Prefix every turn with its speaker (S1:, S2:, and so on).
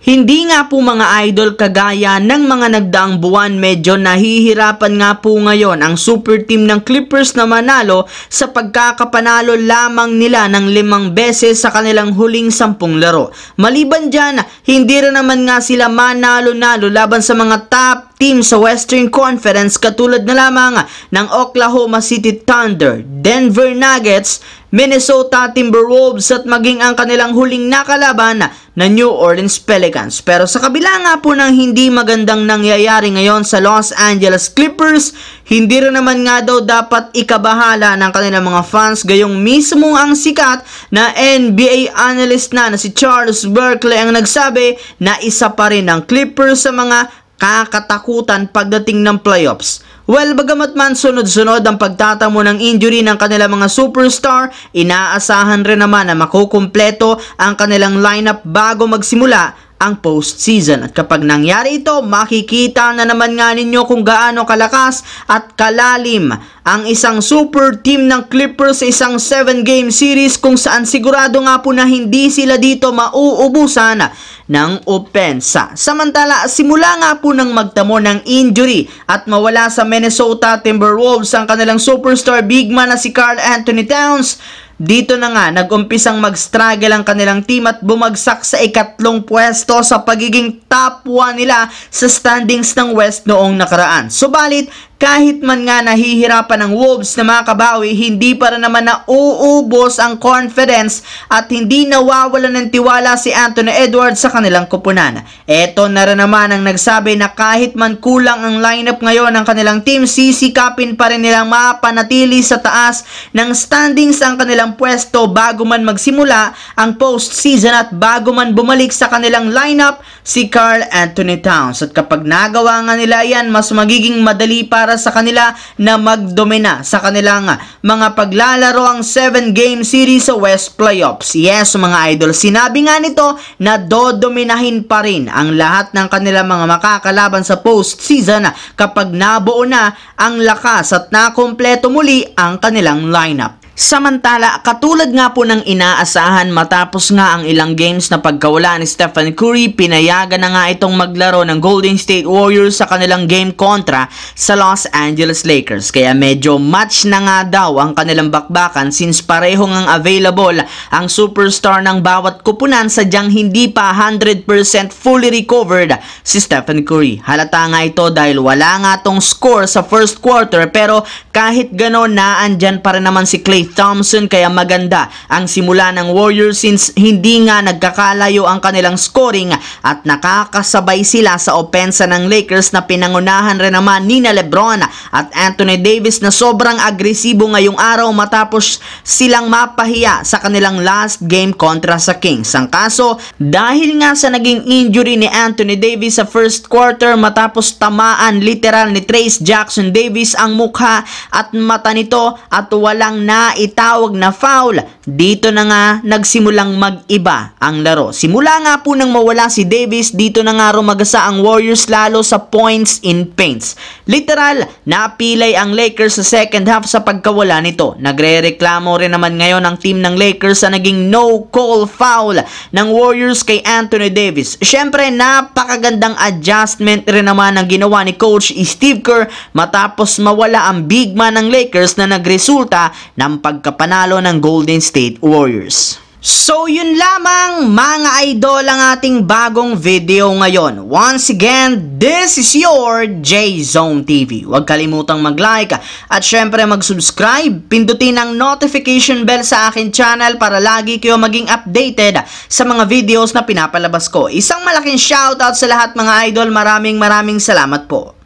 S1: Hindi nga po mga idol kagaya ng mga nagdaang buwan, medyo nahihirapan nga po ngayon ang super team ng Clippers na manalo sa pagkakapanalo lamang nila ng 5 beses sa kanilang huling 10 laro. Maliban dyan, hindi rin naman nga sila manalo-nalo laban sa mga top team sa Western Conference katulad na lamang ng Oklahoma City Thunder, Denver Nuggets, Minnesota Timberwolves at maging ang kanilang huling nakalaban na New Orleans Pelicans. Pero sa kabila nga po ng hindi magandang nangyayari ngayon sa Los Angeles Clippers, hindi rin naman nga daw dapat ikabahala ng kanilang mga fans, gayong mismo ang sikat na NBA analyst na si Charles Barkley ang nagsabi na isa pa rin ang Clippers sa mga kakatakutan pagdating ng playoffs. Well, bagamat man sunod-sunod ang pagtatamo ng injury ng kanilang mga superstar, inaasahan rin naman na makukumpleto ang kanilang lineup bago magsimula ang postseason. At kapag nangyari ito, makikita na naman nga ninyo kung gaano kalakas at kalalim ang isang super team ng Clippers sa isang 7-game series kung saan sigurado nga po na hindi sila dito mauubusan ng opensa. Samantala, simula nga po nang magtamo ng injury at mawala sa Minnesota Timberwolves ang kanilang superstar big man na si Karl Anthony Towns, dito na nga nag-umpisang mag-struggle ang kanilang team at bumagsak sa ikatlong pwesto sa pagiging top 1 nila sa standings ng West noong nakaraan. Subalit, kahit man nga nahihirapan ang Wolves na makabawi, hindi pa rin naman nauubos ang confidence at hindi nawawalan ng tiwala si Anthony Edwards sa kanilang koponan. Eto na rin naman ang nagsabi na kahit man kulang ang lineup ngayon ng kanilang team, sisikapin pa rin nilang mapanatili sa taas ng standings ang kanilang pwesto bago man magsimula ang postseason at bago man bumalik sa kanilang lineup si Karl Anthony Towns. At kapag nagawa nga nila yan, mas magiging madali para sa kanila na magdomina sa kanilang mga paglalaro ang 7-game series sa West Playoffs. Yes, mga idol, sinabi nga nito na dodominahin pa rin ang lahat ng kanilang mga makakalaban sa postseason kapag nabuo na ang lakas at nakompleto muli ang kanilang lineup. Samantala, katulad nga po ng inaasahan matapos nga ang ilang games na pagkawala ni Stephen Curry, pinayagan na nga itong maglaro ng Golden State Warriors sa kanilang game kontra sa Los Angeles Lakers. Kaya medyo match na nga daw ang kanilang bakbakan since pareho ngang available ang superstar ng bawat kupunan, sadyang hindi pa 100% fully recovered si Stephen Curry. Halata nga ito dahil wala nga tong score sa first quarter, pero kahit gano'n naandyan pa rin naman si Klay Thompson, kaya maganda ang simula ng Warriors since hindi nga nagkakalayo ang kanilang scoring at nakakasabay sila sa opensa ng Lakers na pinangunahan rin naman ni LeBron at Anthony Davis na sobrang agresibo ngayong araw matapos silang mapahiya sa kanilang last game kontra sa Kings. Ang kaso, dahil nga sa naging injury ni Anthony Davis sa first quarter matapos tamaan literal ni Trayce Jackson Davis ang mukha at mata nito at walang itawag na foul, dito na nga nagsimulang mag-iba ang laro. Simula nga po nang mawala si Davis, dito na nga rumagasa ang Warriors lalo sa points in paints. Literal, napilay ang Lakers sa second half sa pagkawala nito. Nagre-reklamo rin naman ngayon ang team ng Lakers sa naging no-call foul ng Warriors kay Anthony Davis. Syempre, napakagandang adjustment rin naman ang ginawa ni Coach Steve Kerr matapos mawala ang big man ng Lakers na nagresulta ng pagkapanalo ng Golden State Warriors. So yun lamang mga idol ang ating bagong video ngayon. Once again, this is your J-Zone TV. Huwag kalimutang mag-like at syempre mag-subscribe. Pindutin ang notification bell sa akin channel para lagi kayo maging updated sa mga videos na pinapalabas ko. Isang malaking shoutout sa lahat mga idol. Maraming salamat po.